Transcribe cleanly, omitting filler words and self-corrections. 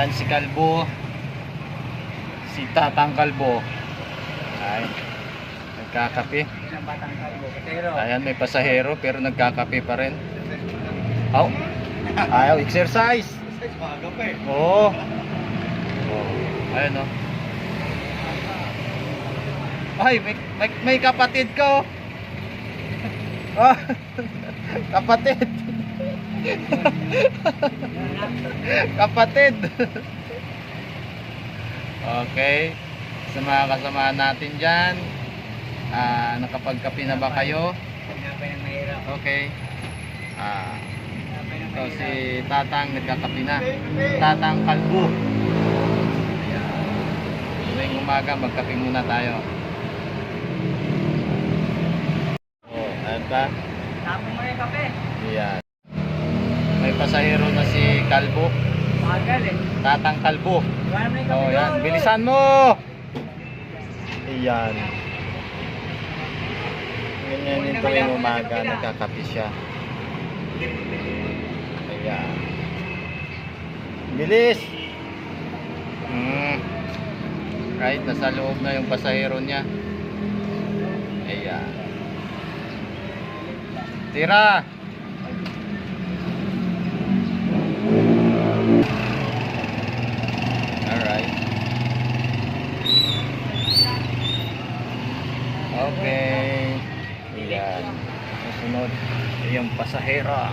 Yan si Kalbo. Si Tatang Kalbo. Ay, nagkakape. Ayan, may pasahero pero nagkakape pa rin. Aw, ayaw exercise. Oo. Ayun o. Ay, may kapatid ko. Oh, kapatid. Kapatid. Okay. Sa mga kasama natin dyan, nakapagkape na ba kayo? Okay. So si Tatang nagkakape na. Tatang Kalbo. Ayan. Ngayong umaga magkape muna tayo. Oh, ayun pa. Tapos mo yung kape. Ayan. May pasahero na si Kalbo. Magal eh. Tatang Kalbo. Wala mo yung kape. Oh, yan. Bilisan mo. Ayan. Ganyan ito yung umaga. Nagkakape siya. Ayan. Bilis. Right. Nasa loob na yung pasahero niya. Ayan. Tira. Alright. Okay. Ayan. Susunod yung pasahero.